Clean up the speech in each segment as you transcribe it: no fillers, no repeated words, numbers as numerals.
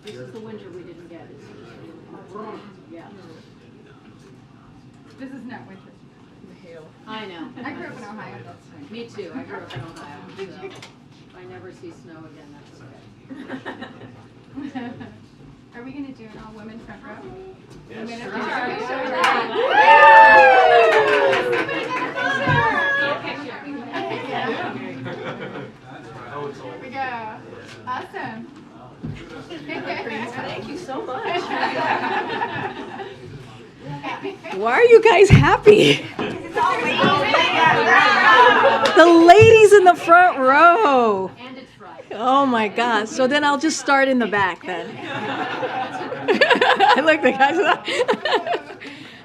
This is the winter we didn't get. Yeah. This is not winter. I know. I grew up in Ohio. That's fine. Me too. I grew up in Ohio. So if I never see snow again, that's okay. Are we going to do an all-women front row? Yes, Here we go. Awesome. Thank you so much. Why are you guys happy? The ladies in the front row. And it's Friday. Oh my gosh. So then I'll just start in the back then. Look, the guys.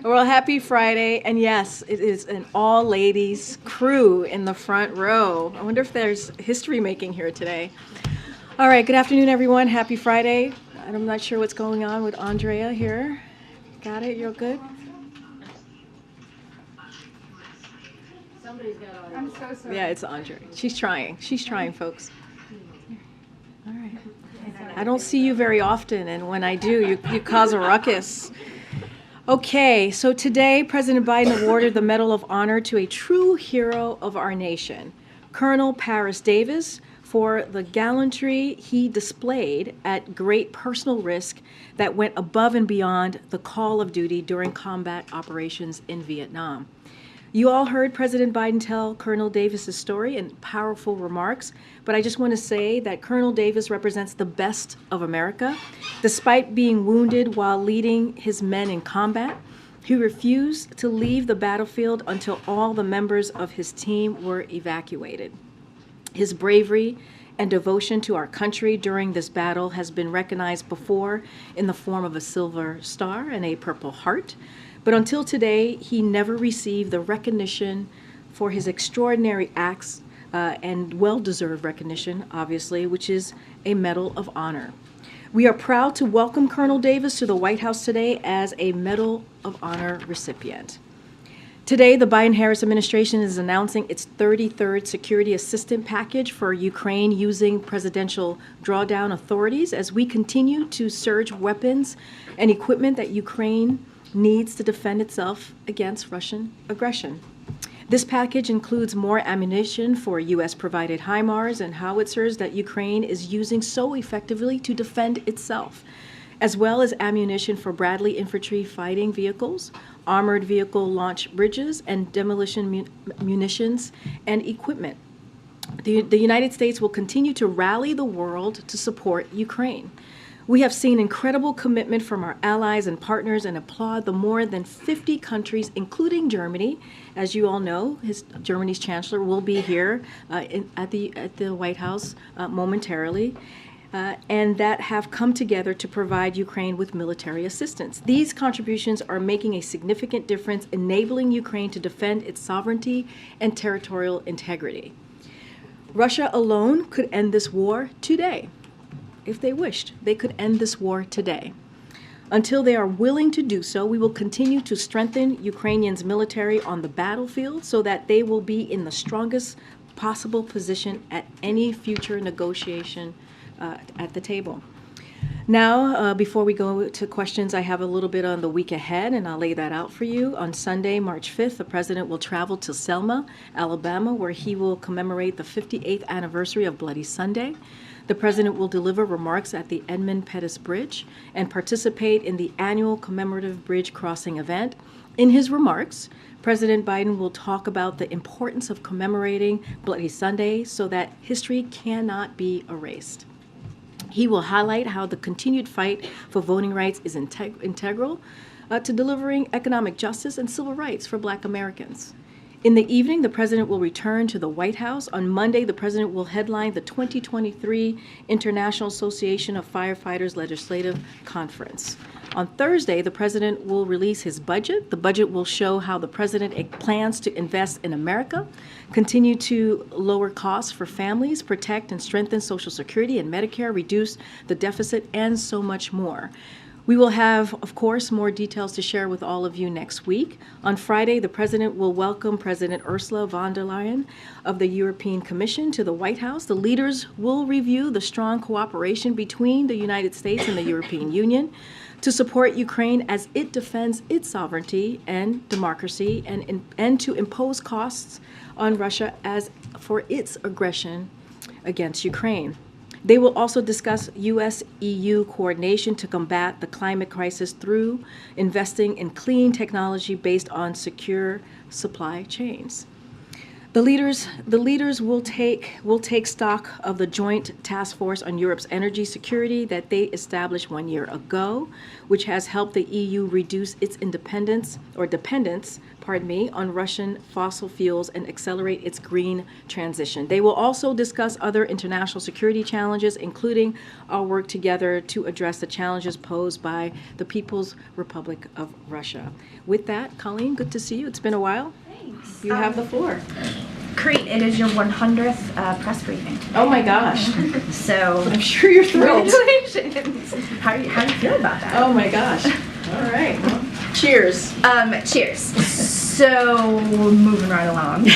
Well, happy Friday. And yes, it is an all ladies crew in the front row. I wonder if there's history making here today. All right. Good afternoon, everyone. Happy Friday. I'm not sure what's going on with Andrea here. Got it? You're good? Somebody's got all I'm so sorry. Yeah, it's Andre. She's trying. She's trying, folks. All right. I don't see you very often, and when I do, you cause a ruckus. Okay, so today, President Biden awarded the Medal of Honor to a true hero of our nation, Colonel Paris Davis, for the gallantry he displayed at great personal risk that went above and beyond the call of duty during combat operations in Vietnam. You all heard President Biden tell Colonel Davis's story in powerful remarks, but I just want to say that Colonel Davis represents the best of America. Despite being wounded while leading his men in combat, he refused to leave the battlefield until all the members of his team were evacuated. His bravery and devotion to our country during this battle has been recognized before in the form of a Silver Star and a Purple Heart. But until today, he never received the recognition for his extraordinary acts and well-deserved recognition, obviously, which is a Medal of Honor. We are proud to welcome Colonel Davis to the White House today as a Medal of Honor recipient. Today, the Biden-Harris administration is announcing its 33rd Security Assistance Package for Ukraine using presidential drawdown authorities as we continue to surge weapons and equipment that Ukraine needs to defend itself against Russian aggression. This package includes more ammunition for U.S.-provided HIMARS and howitzers that Ukraine is using so effectively to defend itself, as well as ammunition for Bradley infantry fighting vehicles, armored vehicle launch bridges, and demolition munitions and equipment. The United States will continue to rally the world to support Ukraine. We have seen incredible commitment from our allies and partners and applaud the more than 50 countries, including Germany. As you all know, Germany's chancellor will be here at the White House momentarily, and that have come together to provide Ukraine with military assistance. These contributions are making a significant difference, enabling Ukraine to defend its sovereignty and territorial integrity. Russia alone could end this war today. If they wished, they could end this war today. Until they are willing to do so, we will continue to strengthen Ukrainians' military on the battlefield so that they will be in the strongest possible position at any future negotiation at the table. Now, before we go to questions, I have a little bit on the week ahead, and I'll lay that out for you. On Sunday, March 5th, the president will travel to Selma, Alabama, where he will commemorate the 58th anniversary of Bloody Sunday. The president will deliver remarks at the Edmund Pettus Bridge and participate in the annual commemorative bridge crossing event. In his remarks, President Biden will talk about the importance of commemorating Bloody Sunday so that history cannot be erased. He will highlight how the continued fight for voting rights is integral to delivering economic justice and civil rights for Black Americans. In the evening, the president will return to the White House. On Monday, the president will headline the 2023 International Association of Firefighters Legislative Conference. On Thursday, the president will release his budget. The budget will show how the president plans to invest in America, continue to lower costs for families, protect and strengthen Social Security and Medicare, reduce the deficit, and so much more. We will have, of course, more details to share with all of you next week. On Friday, the President will welcome President Ursula von der Leyen of the European Commission to the White House. The leaders will review the strong cooperation between the United States and the European Union to support Ukraine as it defends its sovereignty and democracy, and to impose costs on Russia as for its aggression against Ukraine. They will also discuss U.S.-EU coordination to combat the climate crisis through investing in clean technology based on secure supply chains. The leaders will take stock of the Joint Task Force on Europe's Energy Security that they established 1 year ago, which has helped the EU reduce its dependence on Russian fossil fuels and accelerate its green transition. They will also discuss other international security challenges, including our work together to address the challenges posed by the People's Republic of Russia. With that, Colleen, good to see you. It's been a while. Thanks. You have the floor. Great, it is your 100th press briefing. Oh my gosh. So, I'm sure you're thrilled. congratulations. How do you feel about that? Oh my gosh. All right. Well, cheers. Cheers. So, moving right along.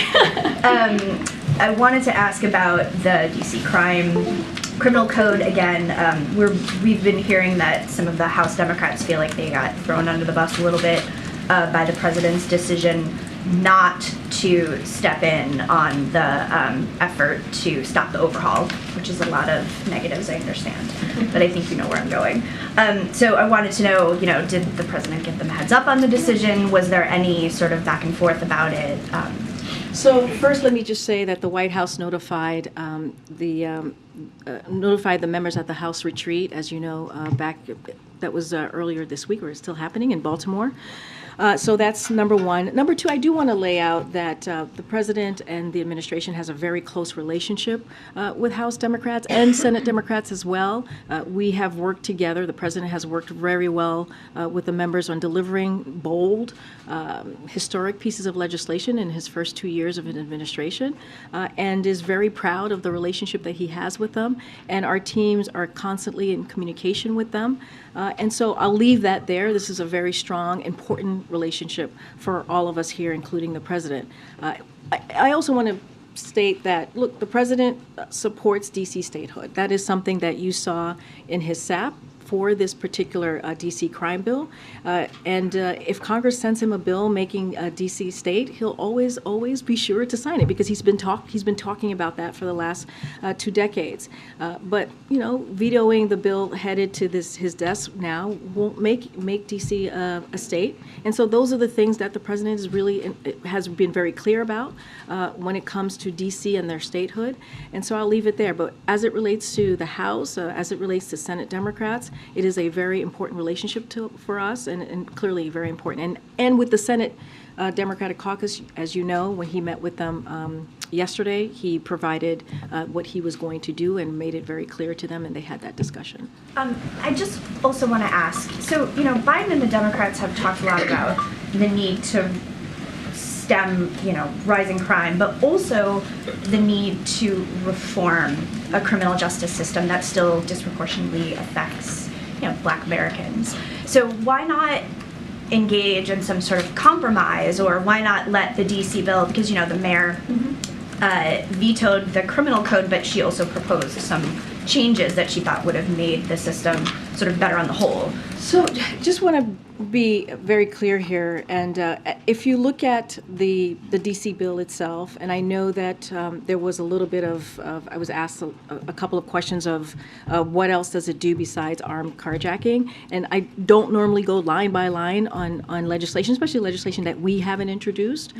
I wanted to ask about the DC criminal code again. We've been hearing that some of the House Democrats feel like they got thrown under the bus a little bit by the president's decision not to step in on the effort to stop the overhaul, which is a lot of negatives, I understand, but I think you know where I'm going. So I wanted to know, did the president give them a heads up on the decision? Was there any sort of back and forth about it? So first, let me just say that the White House notified the members at the House retreat, as you know, that was earlier this week, or it's still happening in Baltimore. So that's number one. Number two, I do want to lay out that the president and the administration has a very close relationship with House Democrats and Senate Democrats as well. We have worked together. The president has worked very well with the members on delivering bold, historic pieces of legislation in his first 2 years of an administration, and is very proud of the relationship that he has with them. And our teams are constantly in communication with them. And so I'll leave that there. This is a very strong, important relationship for all of us here, including the president. I also want to state that, look, the president supports D.C. statehood. That is something that you saw in his SAP for this particular D.C. crime bill. And if Congress sends him a bill making D.C. state, he'll always be sure to sign it, because he's been talking about that for the last 2 decades. But vetoing the bill headed to his desk now won't make D.C. a state. And so those are the things that the president has been very clear about when it comes to D.C. and their statehood. And so I'll leave it there. But as it relates to the House, as it relates to Senate Democrats, it is a very important relationship for us, and clearly very important. And with the Senate Democratic Caucus, as you know, when he met with them yesterday, he provided what he was going to do and made it very clear to them, and they had that discussion. I just also want to ask, so, Biden and the Democrats have talked a lot about the need to stem, rising crime, but also the need to reform a criminal justice system that still disproportionately affects, Black Americans. So why not engage in some sort of compromise, or why not let the DC bill, because, the mayor vetoed the criminal code, but she also proposed some changes that she thought would have made the system sort of better on the whole. So just want to be very clear here, and if you look at the DC bill itself, and I know that there was a little bit of I was asked a couple of questions of what else does it do besides armed carjacking, and I don't normally go line by line on legislation, especially legislation that we haven't introduced,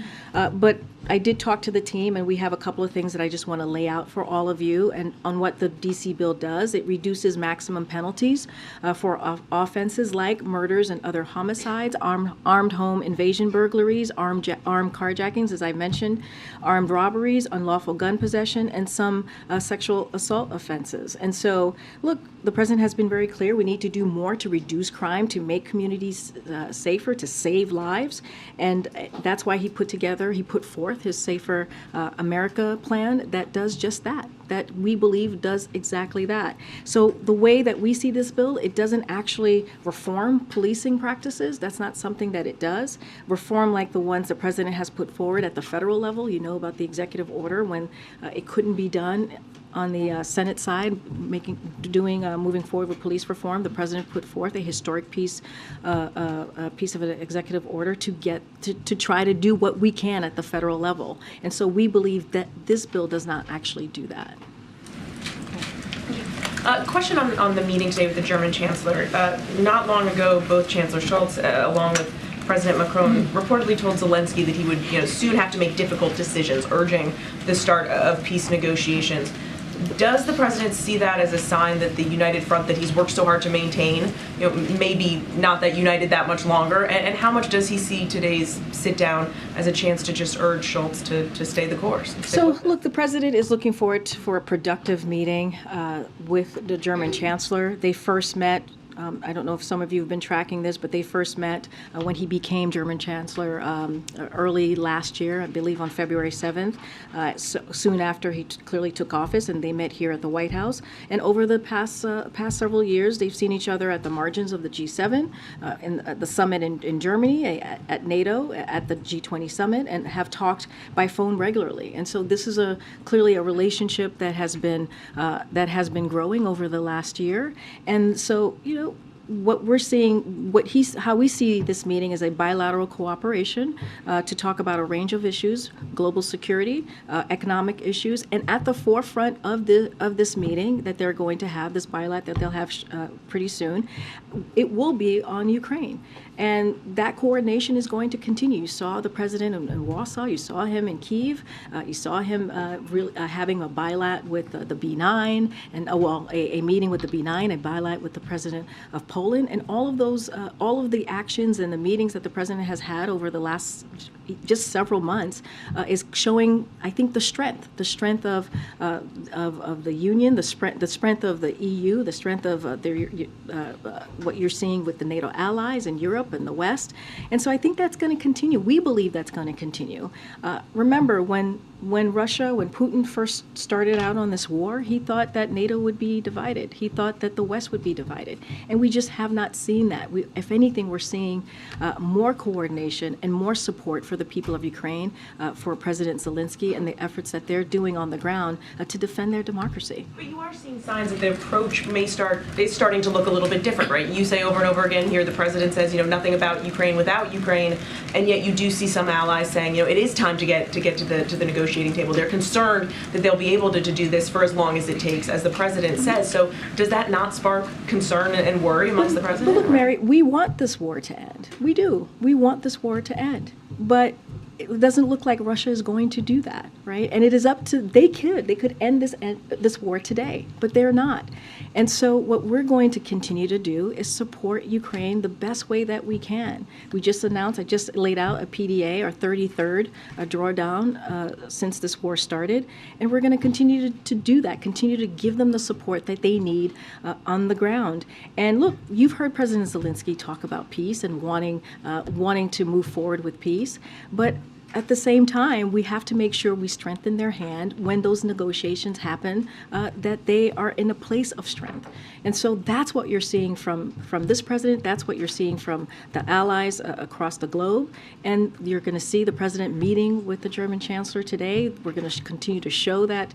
but I did talk to the team, and we have a couple of things that I just want to lay out for all of you, and on what the DC bill does. It reduces maximum penalties for offenses like murders and other homicides, armed home invasion burglaries, armed carjackings, as I mentioned, armed robberies, unlawful gun possession, and some sexual assault offenses. And so, look, the president has been very clear. We need to do more to reduce crime, to make communities safer, to save lives. And that's why he put forth his Safer America plan that does just that. that we believe does exactly that. So the way that we see this bill, it doesn't actually reform policing practices. That's not something that it does. Reform like the ones the president has put forward at the federal level, you know about the executive order when it couldn't be done on the Senate side, moving forward with police reform. The president put forth a historic piece of an executive order to try to do what we can at the federal level. And so we believe that this bill does not actually do that. Question on the meeting today with the German Chancellor. Not long ago, both Chancellor Scholz, along with President Macron, reportedly told Zelensky that he would soon have to make difficult decisions, urging the start of peace negotiations. Does the president see that as a sign that the united front that he's worked so hard to maintain, maybe not that united that much longer? And how much does he see today's sit down as a chance to just urge Scholz to stay the course? So, look, the president is looking forward for a productive meeting with the German chancellor. They first met. I don't know if some of you have been tracking this, but they first met when he became German Chancellor early last year, I believe on February 7th, soon after he clearly took office, and they met here at the White House. And over the past several years, they've seen each other at the margins of the G7, in the summit in Germany, at NATO, at the G20 summit, and have talked by phone regularly. And so this is clearly a relationship that has been growing over the last year. And so, what we're seeing, how we see this meeting is a bilateral cooperation to talk about a range of issues, global security, economic issues, and at the forefront of this meeting that they're going to have, this bilat that they'll have pretty soon, it will be on Ukraine. And that coordination is going to continue. You saw the president in Warsaw, you saw him in Kyiv, you saw him having a bilat with the B9, and a meeting with the B9, a bilat with the president of Poland, and all of the actions and the meetings that the president has had over the last just several months is showing, I think, the strength of the Union, the strength of the EU, the strength of what you're seeing with the NATO allies in Europe and the West. And so I think that's going to continue. We believe that's going to continue. Remember, when Putin first started out on this war, he thought that NATO would be divided. He thought that the West would be divided. And we just have not seen that. If anything, we're seeing more coordination and more support for the people of Ukraine, for President Zelensky and the efforts that they're doing on the ground to defend their democracy. But you are seeing signs that the approach is starting to look a little bit different, right? You say over and over again here, the president says, nothing about Ukraine without Ukraine, and yet you do see some allies saying, it is time to get to the negotiating table. They're concerned that they'll be able to do this for as long as it takes, as the president says. So does that not spark concern and worry amongst the president? But look, Mary, we want this war to end. We do. We want this war to end. But it doesn't look like Russia is going to do that, right? And it is up to, they could end this war today, but they're not. And so what we're going to continue to do is support Ukraine the best way that we can. I just laid out a PDA, our 33rd drawdown since this war started, and we're going to continue to do that, continue to give them the support that they need on the ground. And look, you've heard President Zelensky talk about peace and wanting to move forward with peace, but at the same time, we have to make sure we strengthen their hand when those negotiations happen, that they are in a place of strength. And so that's what you're seeing from this president. That's what you're seeing from the allies across the globe. And you're going to see the president meeting with the German chancellor today. We're going to continue to show that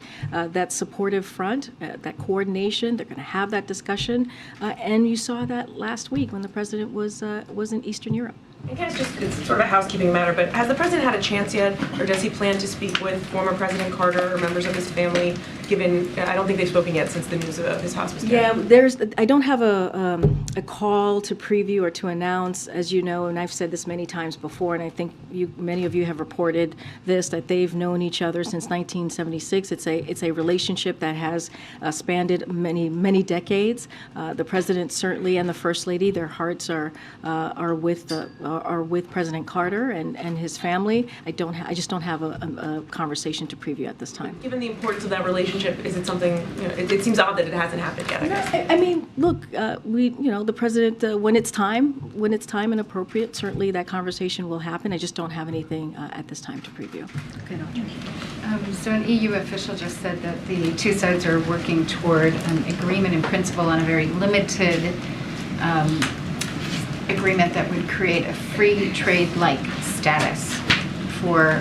supportive front, that coordination. They're going to have that discussion. And you saw that last week when the president was in Eastern Europe. I guess it's sort of a housekeeping matter, but has the president had a chance yet, or does he plan to speak with former President Carter or members of his family, given, I don't think they've spoken yet since the news of his hospice care? Yeah, I don't have a call to preview or to announce, as you know, and I've said this many times before, and I think many of you have reported this, that they've known each other since 1976. It's a relationship that has spanned many decades. The president certainly and the First Lady, their hearts are with are with President Carter and his family. I just don't have a conversation to preview at this time. Given the importance of that relationship, is it something, it seems odd that it hasn't happened yet, I guess. I mean, look, the president, when it's time and appropriate, certainly that conversation will happen. I just don't have anything at this time to preview. Good, Audrey. So an EU official just said that the two sides are working toward an agreement in principle on a very limited agreement that would create a free trade-like status for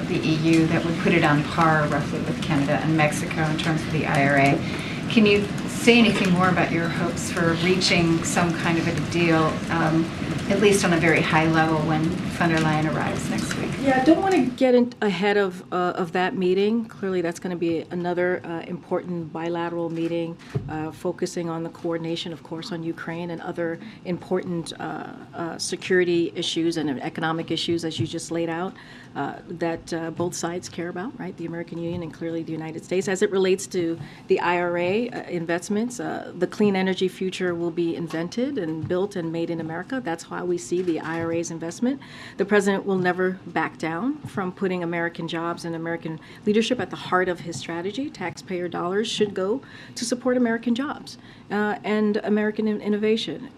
the EU that would put it on par roughly with Canada and Mexico in terms of the IRA. Can you say anything more about your hopes for reaching some kind of a deal, at least on a very high level, when von der Leyen arrives next week? Yeah, I don't want to get ahead of that meeting. Clearly, that's going to be another important bilateral meeting focusing on the coordination, of course, on Ukraine and other important security issues and economic issues, as you just laid out, that both sides care about, right? The American Union and clearly the United States. As it relates to the IRA investments, the clean energy future will be invented and built and made in America. That's how we see the IRA's investment. The president will never back down from putting American jobs and American leadership at the heart of his strategy. Taxpayer dollars should go to support American jobs and American innovation.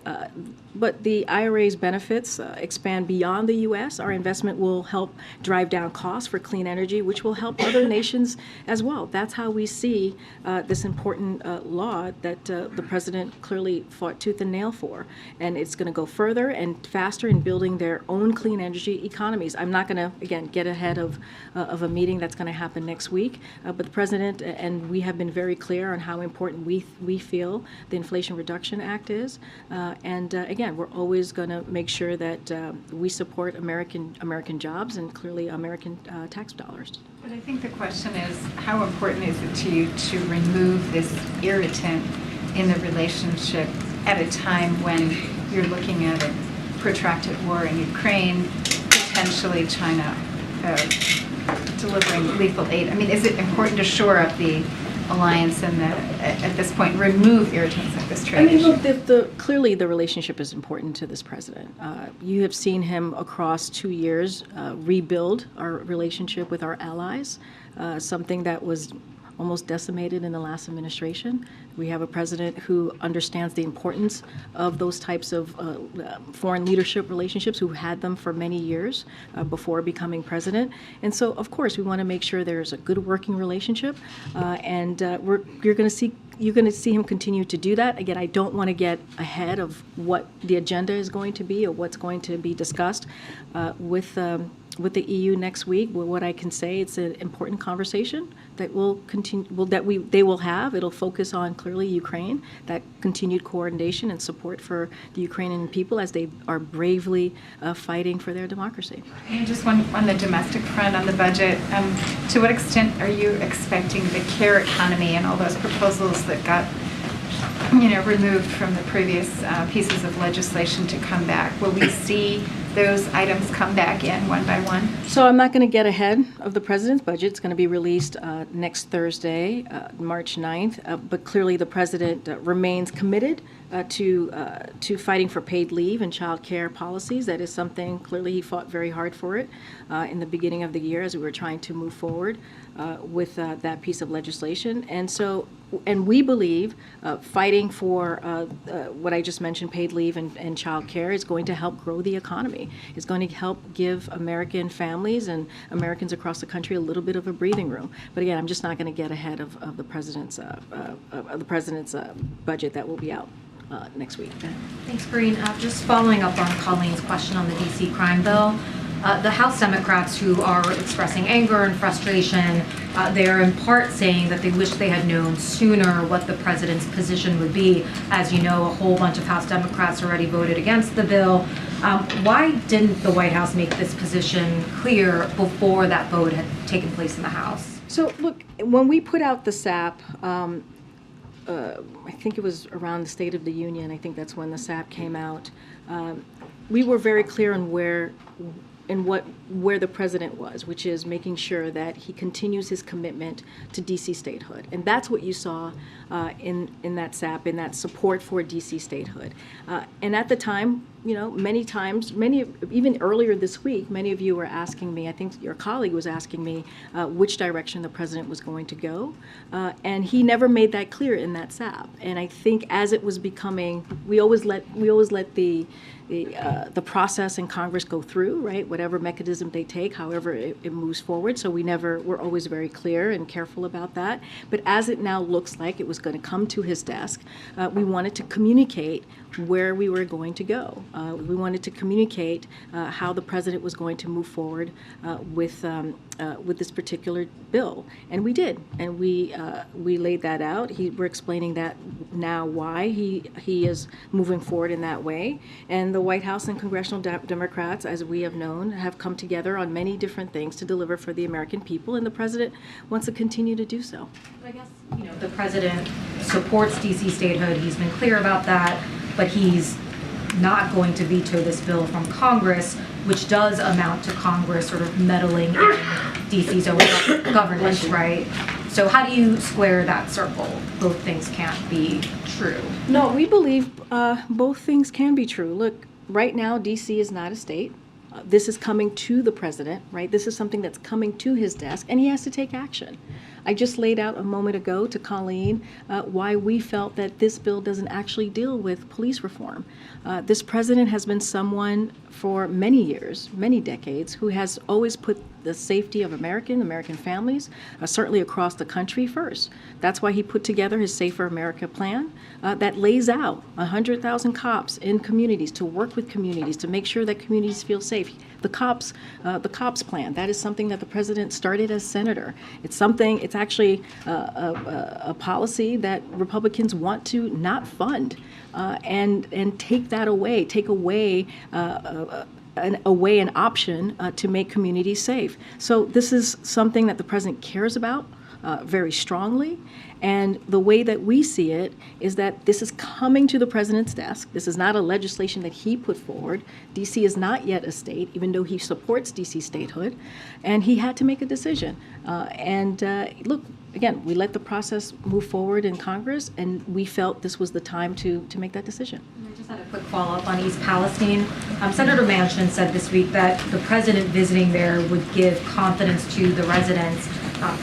But the IRA's benefits expand beyond the U.S. Our investment will help drive down costs for clean energy, which will help other nations as well. That's how we see this important law that the president clearly fought tooth and nail for. And it's going to go further and faster in building their own clean energy economies. I'm not going to, again, get ahead of a meeting that's going to happen next week. But the president and we have been very clear on how important we feel the Inflation Reduction Act is. Again, we're always going to make sure that we support American jobs and clearly American tax dollars. But I think the question is, how important is it to you to remove this irritant in the relationship at a time when you're looking at a protracted war in Ukraine, potentially China delivering lethal aid? I mean, is it important to shore up the alliance and at this point remove irritants like this trade issue? Look, clearly the relationship is important to this president. You have seen him across 2 years rebuild our relationship with our allies, something that was almost decimated in the last administration. We have a president who understands the importance of those types of foreign leadership relationships, who had them for many years before becoming president. And so, of course, we want to make sure there's a good working relationship, and you're going to see him continue to do that. Again, I don't want to get ahead of what the agenda is going to be or what's going to be discussed with the EU next week. But what I can say, it's an important conversation that will continue. They will have. It'll focus on clearly Ukraine, that continued coordination and support for the Ukrainian people as they are bravely fighting for their democracy. And just one on the domestic front, on the budget, to what extent are you expecting the care economy and all those proposals that got removed from the previous pieces of legislation to come back? Will we see those items come back in one by one? So I'm not going to get ahead of the president's budget. It's going to be released next Thursday, March 9th. But clearly the president remains committed to fighting for paid leave and child care policies. That is something, clearly he fought very hard for it in the beginning of the year as we were trying to move forward with that piece of legislation. And we believe fighting for what I just mentioned, paid leave and child care, is going to help grow the economy. It's going to help give American families and Americans across the country a little bit of a breathing room. But again, I'm just not going to get ahead of the president's budget that will be out next week. Thanks, Karine. Just following up on Colleen's question on the DC crime bill, the House Democrats who are expressing anger and frustration, they are in part saying that they wish they had known sooner what the president's position would be. As you know, a whole bunch of House Democrats already voted against the bill. Why didn't the White House make this position clear before that vote had taken place in the House? So look, when we put out the SAP, I think it was around the State of the Union, I think that's when the SAP came out, we were very clear on where the president was, which is making sure that he continues his commitment to DC statehood. And that's what you saw in that SAP, in that support for DC statehood. And at the time, many times, even earlier this week, many of you were asking me, I think your colleague was asking me, which direction the president was going to go. And he never made that clear in that SAP. And I think as it was becoming, we always let the process in Congress go through, right? Whatever mechanism they take, however it moves forward. So we're always very clear and careful about that. But as it now looks like it was going to come to his desk, we wanted to communicate where we were going to go. We wanted to communicate how the president was going to move forward with this particular bill, and we did, and we laid that out. We're explaining that now why he is moving forward in that way, and the White House and congressional Democrats, as we have known, have come together on many different things to deliver for the American people, and the president wants to continue to do so. I guess, the president supports DC statehood. He's been clear about that, but he's not going to veto this bill from Congress, which does amount to Congress sort of meddling in DC's own governance, right? So how do you square that circle? Both things can't be true. No, we believe both things can be true. Look, right now, DC is not a state. This is coming to the president, right? This is something that's coming to his desk, and he has to take action. I just laid out a moment ago to Colleen why we felt that this bill doesn't actually deal with police reform. This president has been someone for many years, many decades, who has always put the safety of American families, certainly across the country, first. That's why he put together his Safer America plan that lays out 100,000 cops in communities to work with communities to make sure that communities feel safe. The cops plan, that is something that the president started as senator. It's actually a policy that Republicans want to not fund and take away an option to make communities safe. So this is something that the president cares about very strongly. And the way that we see it is that this is coming to the president's desk. This is not a legislation that he put forward. DC is not yet a state, even though he supports DC statehood. And he had to make a decision. Look, again, we let the process move forward in Congress, and we felt this was the time to make that decision. I just had a quick follow-up on East Palestine. Senator Manchin said this week that the president visiting there would give confidence to the residents.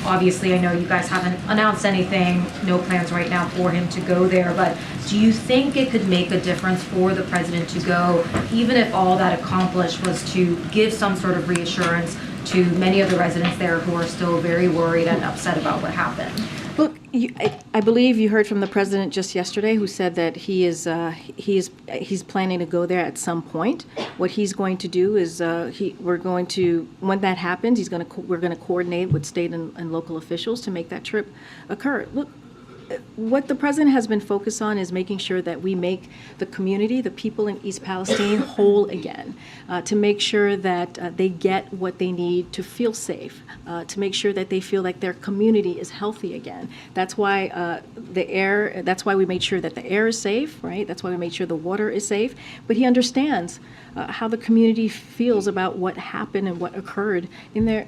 Obviously, I know you guys haven't announced anything, no plans right now for him to go there, but do you think it could make a difference for the president to go, even if all that accomplished was to give some sort of reassurance to many of the residents there who are still very worried and upset about what happened? Look, I believe you heard from the president just yesterday, who said that he's planning to go there at some point. What he's going to do is when that happens, we're going to coordinate with state and local officials to make that trip occur. Look, what the president has been focused on is making sure that we make the community, the people in East Palestine, whole again, to make sure that they get what they need to feel safe, to make sure that they feel like their community is healthy again. That's why that's why we made sure that the air is safe, right? That's why we made sure the water is safe. But he understands how the community feels about what happened and what occurred in their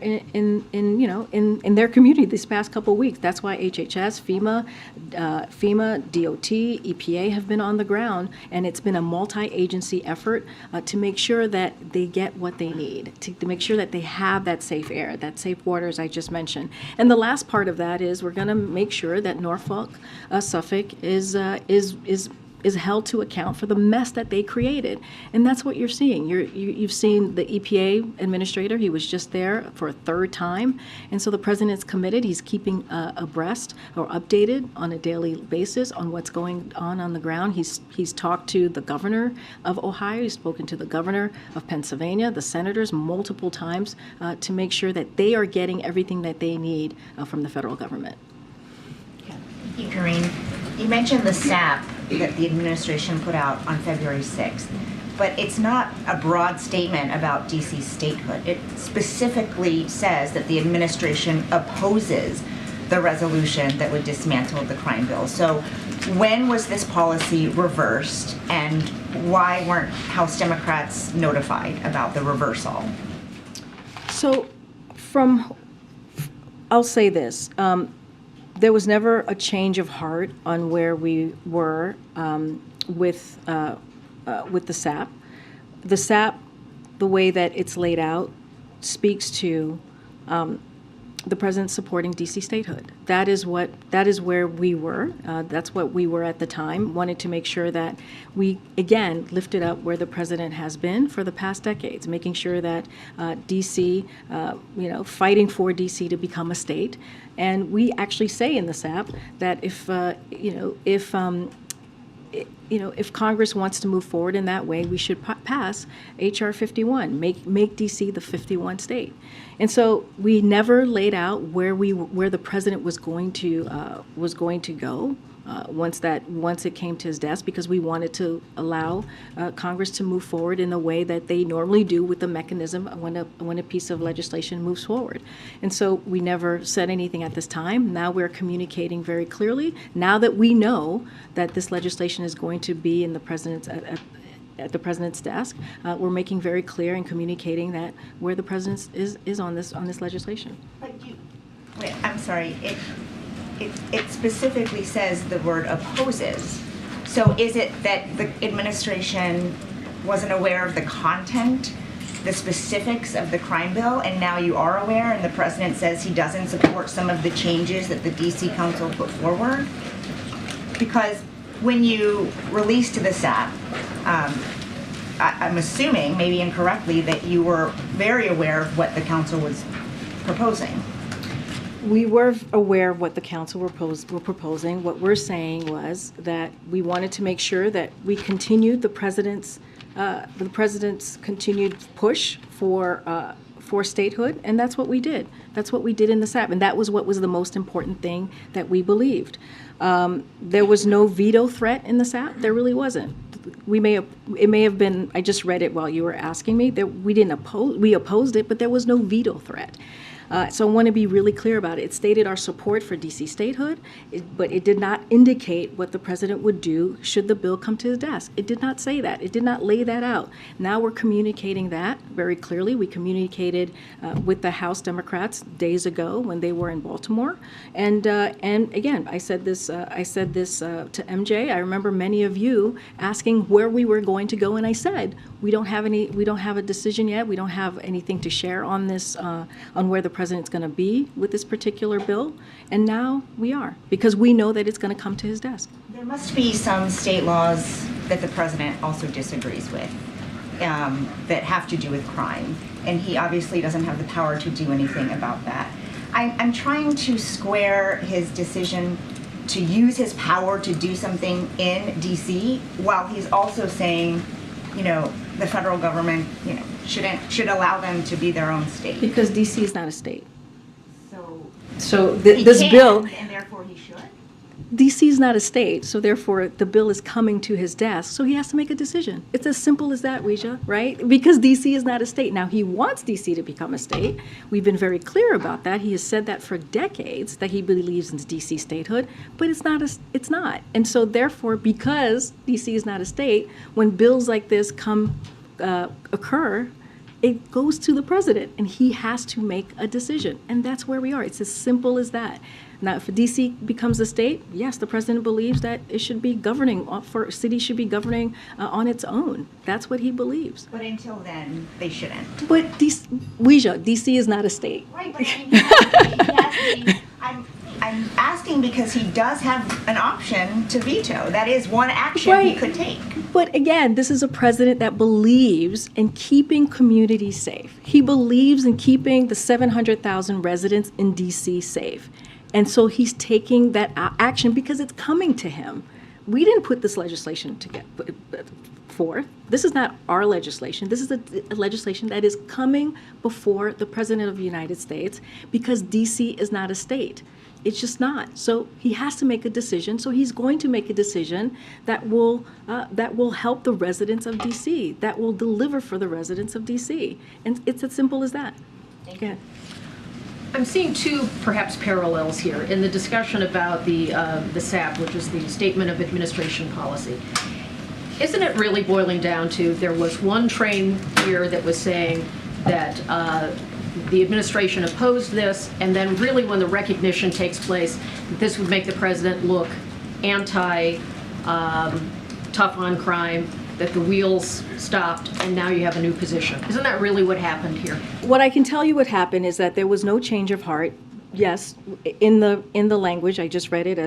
community these past couple of weeks. That's why HHS, FEMA, DOT, EPA have been on the ground, and it's been a multi-agency effort to make sure that they get what they need, to make sure that they have that safe air, that safe water, as I just mentioned. And the last part of that is we're going to make sure that Norfolk, Suffolk is held to account for the mess that they created. And that's what you're seeing. You've seen the EPA administrator. He was just there for a third time. And so the president's committed. He's keeping abreast or updated on a daily basis on what's going on the ground. He's talked to the governor of Ohio. He's spoken to the governor of Pennsylvania, the senators multiple times to make sure that they are getting everything that they need from the federal government. Thank you, Karine. You mentioned the SAP that the administration put out on February 6th, but it's not a broad statement about DC statehood. It specifically says that the administration opposes the resolution that would dismantle the crime bill. So when was this policy reversed, and why weren't House Democrats notified about the reversal? So I'll say this. There was never a change of heart on where we were with the SAP. The SAP, the way that it's laid out, speaks to the president supporting DC statehood. That is where we were. That's what we were at the time. Wanted to make sure that we again lifted up where the president has been for the past decades, making sure that DC, fighting for DC to become a state. And we actually say in the SAP that if Congress wants to move forward in that way, we should pass H.R. 51, make D.C. the 51 state. And so we never laid out where the president was going to go once it came to his desk, because we wanted to allow Congress to move forward in the way that they normally do with the mechanism when a piece of legislation moves forward. And so we never said anything at this time. Now we're communicating very clearly. Now that we know that this legislation is going to be in the president's at the president's desk, we're making very clear and communicating that where the president is on this legislation. But wait, I'm sorry. It specifically says the word opposes. So is it that the administration wasn't aware of the content, the specifics of the crime bill, and now you are aware, and the president says he doesn't support some of the changes that the DC Council put forward? Because when you released the SAP, I'm assuming, maybe incorrectly, that you were very aware of what the council was proposing. We were aware of what the council were proposing. What we're saying was that we wanted to make sure that we continued the president's continued push for statehood, and that's what we did. That's what we did in the SAP, and that was what was the most important thing that we believed. There was no veto threat in the SAP. There really wasn't. It may have been. I just read it while you were asking me. We opposed it, but there was no veto threat. So I want to be really clear about it. It stated our support for DC statehood, but it did not indicate what the president would do should the bill come to his desk. It did not say that. It did not lay that out. Now we're communicating that very clearly. We communicated with the House Democrats days ago when they were in Baltimore, and again, I said this to MJ. I remember many of you asking where we were going to go, and I said we don't have a decision yet. We don't have anything to share on this, on where the president's going to be with this particular bill, and now we are, because we know that it's going to come to his desk. There must be some state laws that the president also disagrees with that have to do with crime, and he obviously doesn't have the power to do anything about that. I'm trying to square his decision to use his power to do something in DC while he's also saying, the federal government, should allow them to be their own state. Because DC is not a state. So this bill, and therefore he should? DC is not a state, so therefore the bill is coming to his desk, so he has to make a decision. It's as simple as that, Weija, right? Because DC is not a state. Now, he wants DC to become a state. We've been very clear about that. He has said that for decades, that he believes in DC statehood, but it's not. And so therefore, because DC is not a state, when bills like this occur, it goes to the president, and he has to make a decision. And that's where we are. It's as simple as that. Now, if DC becomes a state, yes, the president believes that it should be governing, cities should be governing on its own. That's what he believes. But until then, they shouldn't. But Weija, DC is not a state. Right, but he has to. I'm asking because he does have an option to veto. That is one action he could take. But again, this is a president that believes in keeping communities safe. He believes in keeping the 700,000 residents in DC safe. And so he's taking that action because it's coming to him. We didn't put this legislation forth. This is not our legislation. This is a legislation that is coming before the President of the United States because DC is not a state. It's just not. So he has to make a decision. So he's going to make a decision that will help the residents of DC, that will deliver for the residents of DC. And it's as simple as that. Thank you. I'm seeing two perhaps parallels here in the discussion about the SAP, which is the Statement of Administration Policy. Isn't it really boiling down to there was one train here that was saying that the administration opposed this, and then really when the recognition takes place, this would make the president look tough on crime, that the wheels stopped, and now you have a new position. Isn't that really what happened here? What I can tell you what happened is that there was no change of heart. Yes, in the language, I just read it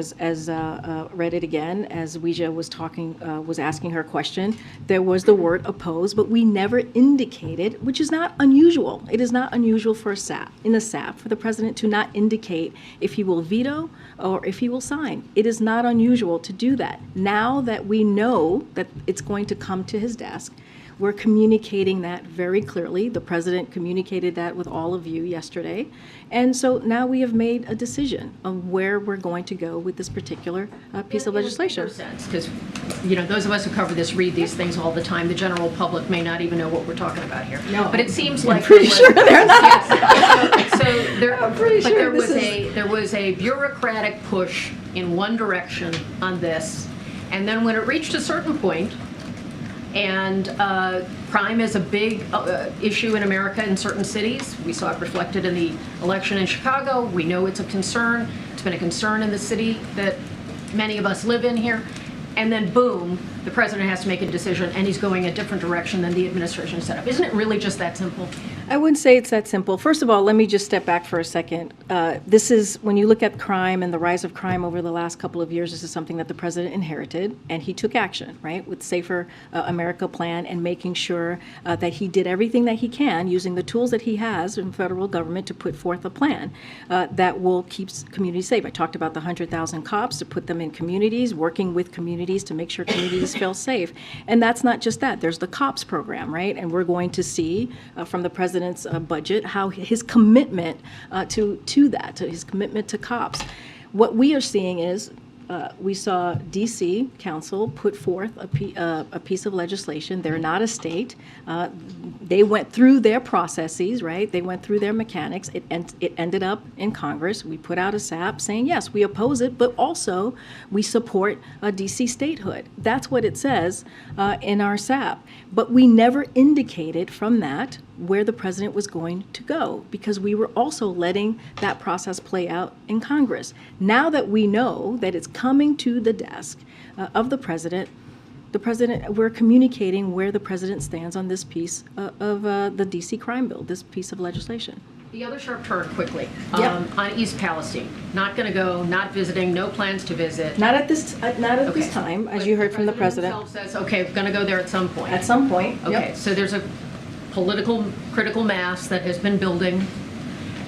read it again as Weija was asking her question. There was the word oppose, but we never indicated, which is not unusual. It is not unusual for the SAP for the president to not indicate if he will veto or if he will sign. It is not unusual to do that. Now that we know that it's going to come to his desk, we're communicating that very clearly. The president communicated that with all of you yesterday. And so now we have made a decision of where we're going to go with this particular piece of legislation. Because, those of us who cover this read these things all the time. The general public may not even know what we're talking about here. No, but it seems like pretty sure they're not. There was a bureaucratic push in one direction on this, and then when it reached a certain point, and crime is a big issue in America in certain cities. We saw it reflected in the election in Chicago. We know it's a concern. It's been a concern in the city that many of us live in here. And then boom, the president has to make a decision, and he's going a different direction than the administration set up. Isn't it really just that simple? I wouldn't say it's that simple. First of all, let me just step back for a second. This is, when you look at crime and the rise of crime over the last couple of years, this is something that the president inherited, and he took action, right, with Safer America plan and making sure that he did everything that he can using the tools that he has in federal government to put forth a plan that will keep communities safe. I talked about the 100,000 cops to put them in communities, working with communities to make sure communities feel safe. And that's not just that. There's the COPS program, right? And we're going to see from the president's budget how his commitment to that, to his commitment to COPS. What we are seeing is we saw DC Council put forth a piece of legislation. They're not a state. They went through their processes, right? They went through their mechanics. It ended up in Congress. We put out a SAP saying, yes, we oppose it, but also we support DC statehood. That's what it says in our SAP. But we never indicated from that where the president was going to go, because we were also letting that process play out in Congress. Now that we know that it's coming to the desk of the president, we're communicating where the president stands on this piece of the DC crime bill, this piece of legislation. The other sharp turn quickly, Yep. On East Palestine. Not going to go, not visiting, no plans to visit. Not at this time, as you heard from the president. Himself says, okay, we're going to go there at some point. At some point, Okay, yep. so there's a political critical mass that has been building,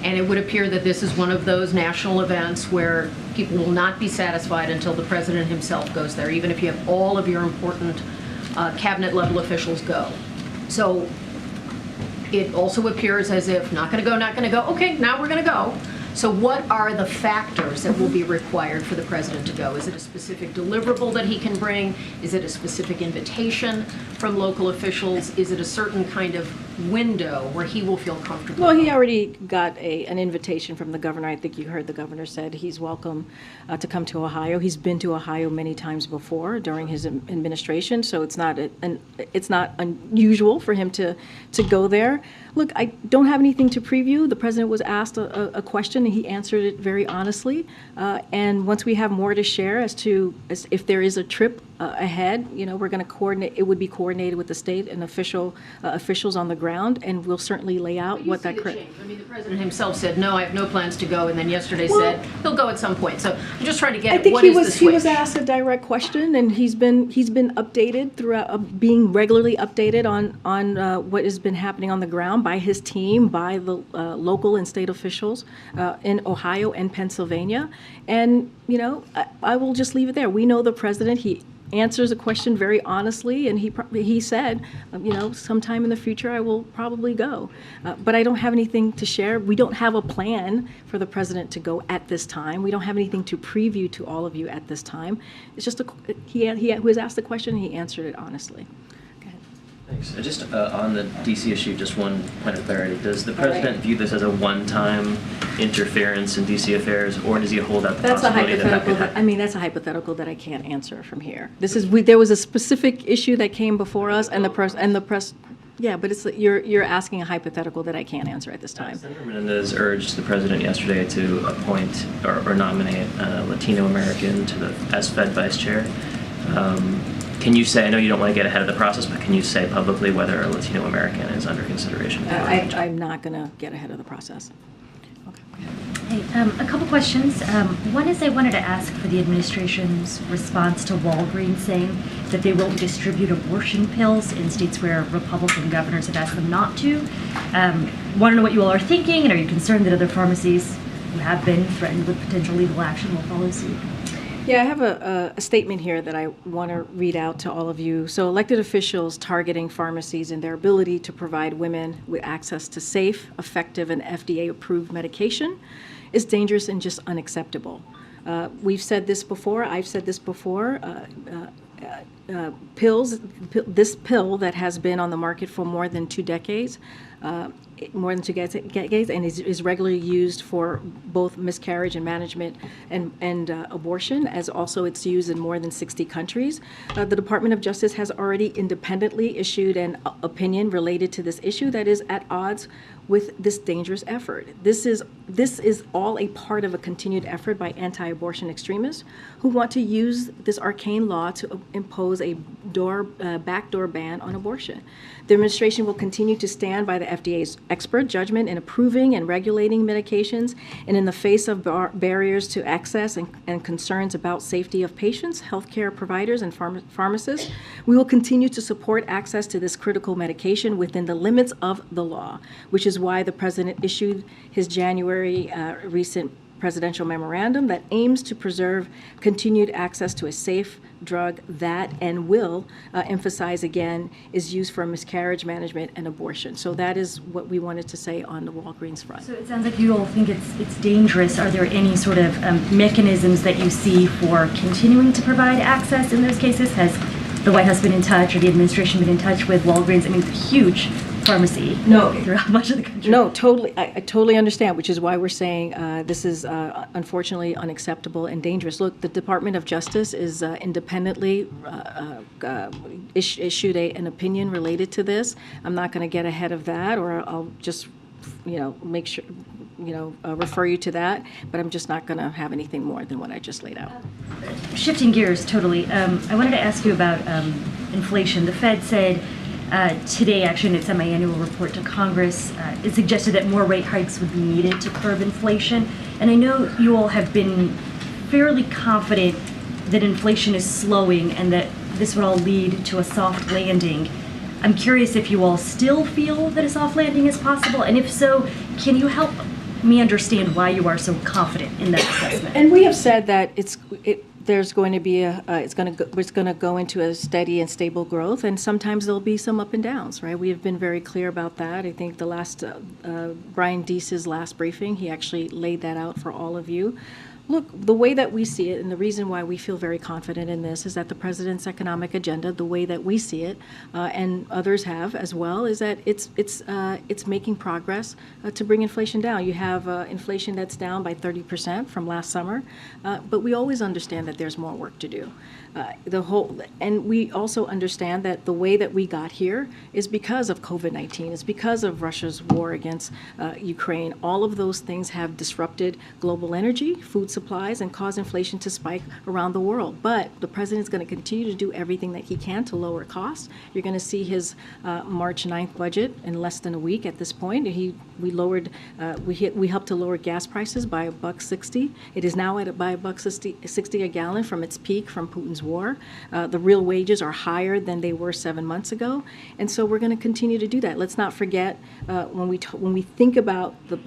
and it would appear that this is one of those national events where people will not be satisfied until the president himself goes there, even if you have all of your important cabinet level officials go. So it also appears as if not going to go, okay, now we're going to go. So what are the factors that will be required for the president to go? Is it a specific deliverable that he can bring? Is it a specific invitation from local officials? Is it a certain kind of window where he will feel comfortable? Well, he already got an invitation from the governor. I think you heard the governor said he's welcome to come to Ohio. He's been to Ohio many times before during his administration, so it's not unusual for him to go there. Look, I don't have anything to preview. The president was asked a question, and he answered it very honestly. And once we have more to share as if there is a trip ahead, we're going to coordinate. It would be coordinated with the state and officials on the ground, and we'll certainly lay out what that. I mean, the president himself said, "No, I have no plans to go," and then yesterday said he'll go at some point. So I'm just trying to get. I think what is the switch? he was asked a direct question, and he's been updated throughout, being regularly updated on what has been happening on the ground by his team, by the local and state officials in Ohio and Pennsylvania. And I will just leave it there. We know the president. He answers a question very honestly, and he said, sometime in the future I will probably go. But I don't have anything to share. We don't have a plan for the president to go at this time. We don't have anything to preview to all of you at this time. It's just he was asked the question, and he answered it honestly. Thanks. Just on the DC issue, just one point of clarity. Does the president view this as a one-time interference in DC affairs, or does he hold out the possibility that could happen? That's a hypothetical that I can't answer from here. There was a specific issue that came before us, and the Yeah, but you're asking a hypothetical that I can't answer at this time. Senator Menendez urged the president yesterday to appoint or nominate a Latino American as Fed vice chair. Can you say, I know you don't want to get ahead of the process, but can you say publicly whether a Latino American is under consideration? I'm not going to get ahead of the process. Hey, a couple questions. One is I wanted to ask for the administration's response to Walgreens saying that they won't distribute abortion pills in states where Republican governors have asked them not to. Want to know what you all are thinking, and are you concerned that other pharmacies who have been threatened with potential legal action will follow suit? Yeah, I have a statement here that I want to read out to all of you. So elected officials targeting pharmacies and their ability to provide women with access to safe, effective, and FDA-approved medication is dangerous and just unacceptable. We've said this before. I've said this before. This pill that has been on the market for more than 2 decades, and is regularly used for both miscarriage and management and abortion, as also it's used in more than 60 countries. The Department of Justice has already independently issued an opinion related to this issue that is at odds with this dangerous effort. This is all a part of a continued effort by anti-abortion extremists who want to use this arcane law to impose a backdoor ban on abortion. The administration will continue to stand by the FDA's expert judgment in approving and regulating medications, and in the face of barriers to access and concerns about safety of patients, healthcare providers, and pharmacists, we will continue to support access to this critical medication within the limits of the law, which is why the president issued his January recent presidential memorandum that aims to preserve continued access to a safe drug that, and will emphasize again, is used for miscarriage management and abortion. So that is what we wanted to say on the Walgreens front. So it sounds like you all think it's dangerous. Are there any sort of mechanisms that you see for continuing to provide access in those cases? Has the White House been in touch, or the administration been in touch with Walgreens? I mean, it's a huge pharmacy throughout much of the country. No, totally. I totally understand, which is why we're saying this is unfortunately unacceptable and dangerous. Look, the Department of Justice is independently issued an opinion related to this. I'm not going to get ahead of that, or I'll just, make sure, refer you to that. But I'm just not going to have anything more than what I just laid out. Shifting gears totally, I wanted to ask you about inflation. The Fed said today, actually, in its semi-annual report to Congress, it suggested that more rate hikes would be needed to curb inflation. And I know you all have been fairly confident that inflation is slowing and that this would all lead to a soft landing. I'm curious if you all still feel that a soft landing is possible, and if so, can you help me understand why you are so confident in that assessment? And we have said that there's going to be it's going to go into a steady and stable growth, and sometimes there'll be some up and downs, right? We have been very clear about that. I think the last Brian Deese's last briefing, he actually laid that out for all of you. Look, the way that we see it, and the reason why we feel very confident in this, is that the president's economic agenda, the way that we see it, and others have as well, is that it's making progress to bring inflation down. You have inflation that's down by 30% from last summer, but we always understand that there's more work to do. And we also understand that the way that we got here is because of COVID-19. It's because of Russia's war against Ukraine. All of those things have disrupted global energy, food supplies, and caused inflation to spike around the world. But the president's going to continue to do everything that he can to lower costs. You're going to see his March 9th budget in less than a week at this point. We helped to lower gas prices by $1.60. It is now by $1.60 a gallon from its peak from Putin's war. The real wages are higher than they were 7 months ago, and so we're going to continue to do that. Let's not forget when we think about the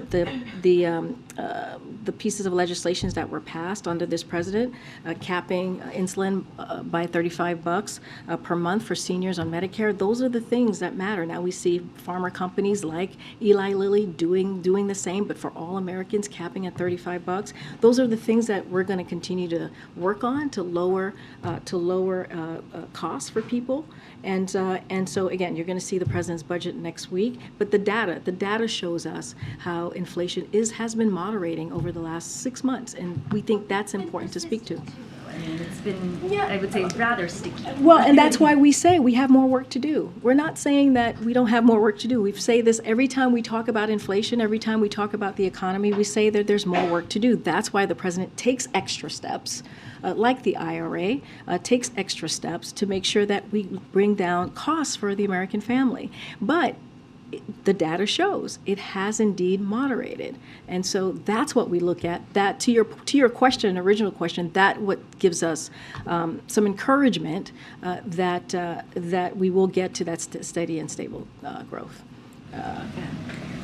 pieces of legislation that were passed under this president, capping insulin by $35 per month for seniors on Medicare. Those are the things that matter. Now we see pharma companies like Eli Lilly doing the same, but for all Americans, capping at $35. Those are the things that we're going to continue to work on to lower costs for people. And so again, you're going to see the president's budget next week. But the data shows us how inflation has been moderating over the last 6 months, and we think that's important to speak to. I mean, it's been, I would say, rather sticky. Well, and that's why we say we have more work to do. We're not saying that we don't have more work to do. We say this every time we talk about inflation, every time we talk about the economy, we say that there's more work to do. That's why the president takes extra steps, like the IRA, takes extra steps to make sure that we bring down costs for the American family. But the data shows it has indeed moderated, and so that's what we look at. That to your question, original question, that what gives us some encouragement that we will get to that steady and stable growth.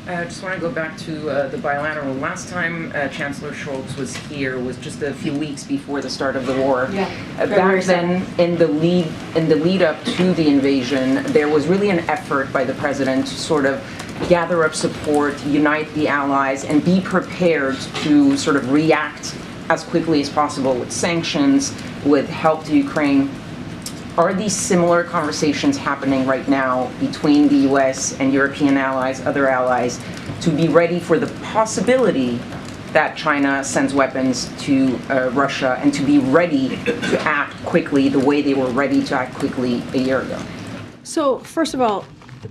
I just want to go back to the bilateral. Last time Chancellor Scholz was here was just a few weeks before the start of the war. Yeah. Back then, in the lead up to the invasion, there was really an effort by the president to sort of gather up support, unite the allies, and be prepared to sort of react as quickly as possible with sanctions, with help to Ukraine. Are these similar conversations happening right now between the US and European allies, other allies, to be ready for the possibility that China sends weapons to Russia, and to be ready to act quickly the way they were ready to act quickly a year ago? So, first of all,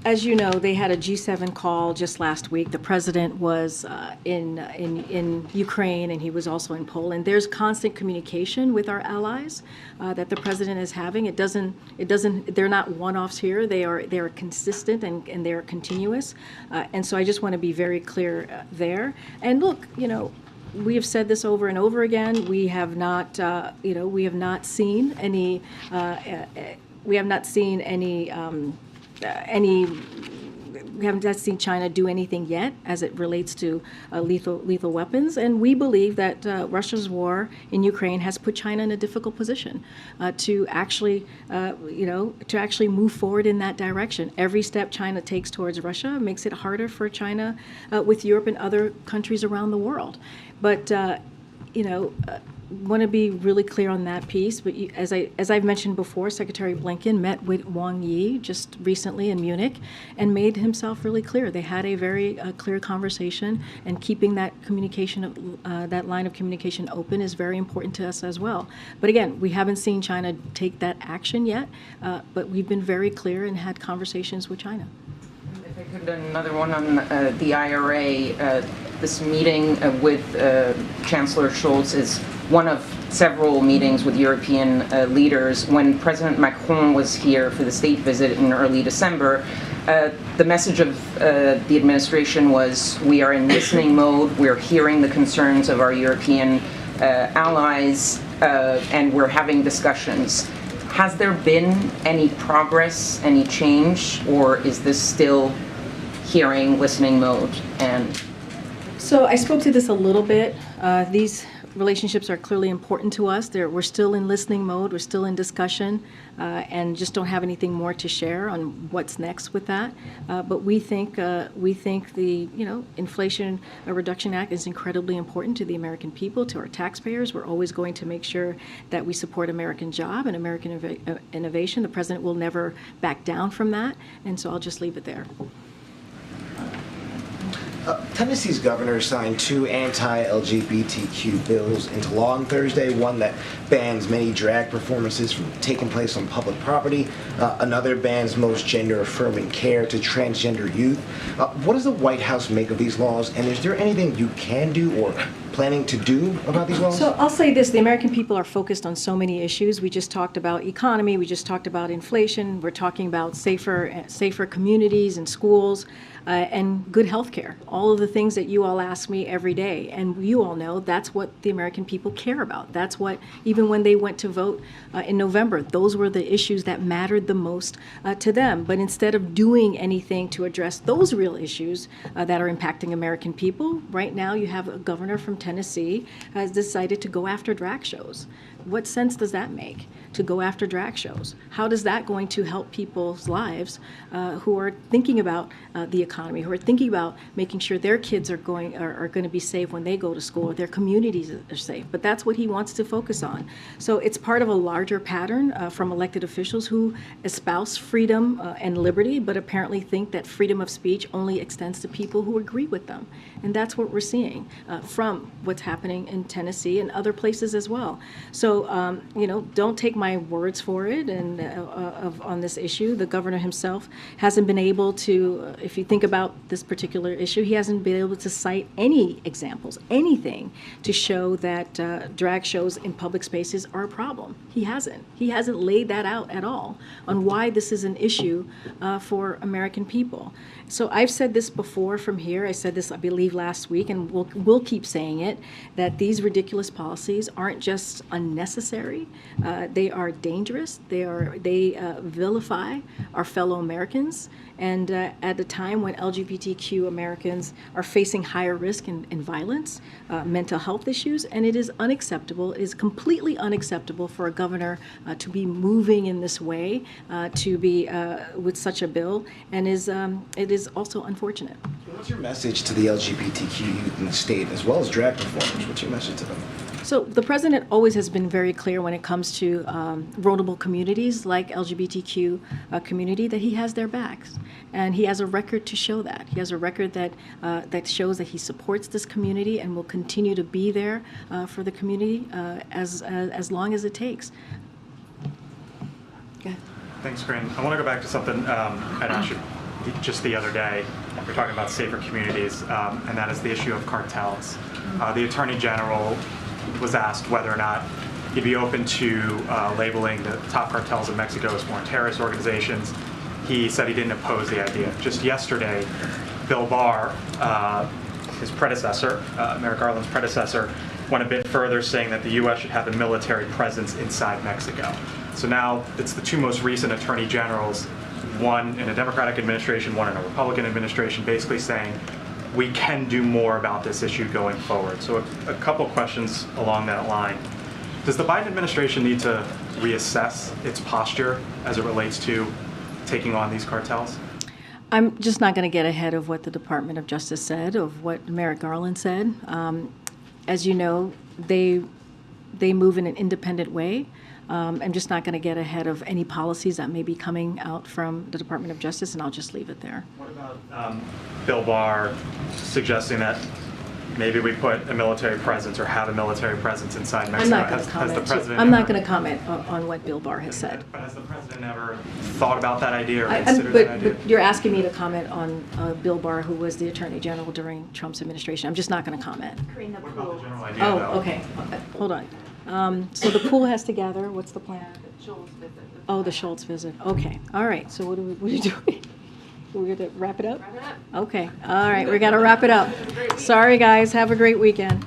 as you know, they had a G7 call just last week. The president was in Ukraine, and he was also in Poland. There's constant communication with our allies that the president is having. They're not one-offs here. They are consistent and they are continuous. And so I just want to be very clear there. And look, we have said this over and over again. We have not seen any. We haven't seen China do anything yet as it relates to lethal weapons, and we believe that Russia's war in Ukraine has put China in a difficult position to actually move forward in that direction. Every step China takes towards Russia makes it harder for China with Europe and other countries around the world. But want to be really clear on that piece, but as I've mentioned before, Secretary Blinken met with Wang Yi just recently in Munich and made himself really clear. They had a very clear conversation, and keeping that communication, that line of communication open is very important to us as well. But again, we haven't seen China take that action yet, but we've been very clear and had conversations with China. If I could, another one on the IRA. This meeting with Chancellor Scholz is one of several meetings with European leaders. When President Macron was here for the state visit in early December, the message of the administration was, we are in listening mode, we're hearing the concerns of our European allies, and we're having discussions. Has there been any progress, any change, or is this still hearing, listening mode? And so I spoke to this a little bit. These relationships are clearly important to us. We're still in listening mode. We're still in discussion, and just don't have anything more to share on what's next with that. But we think the Inflation Reduction Act is incredibly important to the American people, to our taxpayers. We're always going to make sure that we support American job and American innovation. The president will never back down from that, and so I'll just leave it there. Tennessee's governor signed 2 anti-LGBTQ bills into law on Thursday, one that bans many drag performances from taking place on public property. Another bans most gender-affirming care to transgender youth. What does the White House make of these laws, and is there anything you can do or planning to do about these laws? So I'll say this, the American people are focused on so many issues. We just talked about economy, we just talked about inflation, we're talking about safer communities and schools. And good health care, all of the things that you all ask me every day. And you all know that's what the American people care about. That's what, even when they went to vote in November, those were the issues that mattered the most to them. But instead of doing anything to address those real issues that are impacting American people, right now you have a governor from Tennessee has decided to go after drag shows. What sense does that make, to go after drag shows? How is that going to help people's lives who are thinking about the economy, who are thinking about making sure their kids are going to be safe when they go to school, or their communities are safe? But that's what he wants to focus on. So it's part of a larger pattern from elected officials who espouse freedom and liberty, but apparently think that freedom of speech only extends to people who agree with them. And that's what we're seeing from what's happening in Tennessee and other places as well. So So, don't take my words for it. And on this issue, the governor himself hasn't been able to. If you think about this particular issue, he hasn't been able to cite any examples, anything, to show that drag shows in public spaces are a problem. He hasn't. He hasn't laid that out at all on why this is an issue for American people. So I've said this before from here. I said this, I believe, last week, and we'll keep saying it, that these ridiculous policies aren't just unnecessary. They are dangerous. They vilify our fellow Americans. And at a time when LGBTQ Americans are facing higher risk in violence, mental health issues, and it is unacceptable, it is completely unacceptable for a governor to be moving in this way, to be with such a bill, and it is also unfortunate. What's your message to the LGBTQ youth in the state, as well as drag performers? What's your message to them? So the president always has been very clear when it comes to vulnerable communities like LGBTQ community, that he has their backs, and he has a record to show that. He has a record that shows that he supports this community and will continue to be there for the community as long as it takes. Go ahead. Thanks, Karine. I want to go back to something I asked you just the other day. We're talking about safer communities, and that is the issue of cartels. The Attorney General was asked whether or not he'd be open to labeling the top cartels in Mexico as foreign terrorist organizations. He said he didn't oppose the idea. Just yesterday, Bill Barr, his predecessor, Merrick Garland's predecessor, went a bit further, saying that the U.S. should have a military presence inside Mexico. So now it's the two most recent attorney generals, one in a Democratic administration, one in a Republican administration, basically saying we can do more about this issue going forward. So a couple questions along that line. Does the Biden administration need to reassess its posture as it relates to taking on these cartels? I'm just not going to get ahead of what the Department of Justice said, of what Merrick Garland said. As you know, they move in an independent way. I'm just not going to get ahead of any policies that may be coming out from the Department of Justice, and I'll just leave it there. What about Bill Barr suggesting that maybe we put a military presence or have a military presence inside Mexico? I'm not going to comment. I'm not going to comment on what Bill Barr has said. But has the president ever thought about that idea or considered that idea? But you're asking me to comment on Bill Barr, who was the Attorney General during Trump's administration. I'm just not going to comment. What about the general idea, Oh, though? okay. Hold on. So the pool has to gather. What's the plan? Oh, the Schultz visit. Okay. All right. So what are you doing? We're going to wrap it up? Wrap it up. Okay. All right. We got to wrap it up. Sorry, guys. Have a great weekend.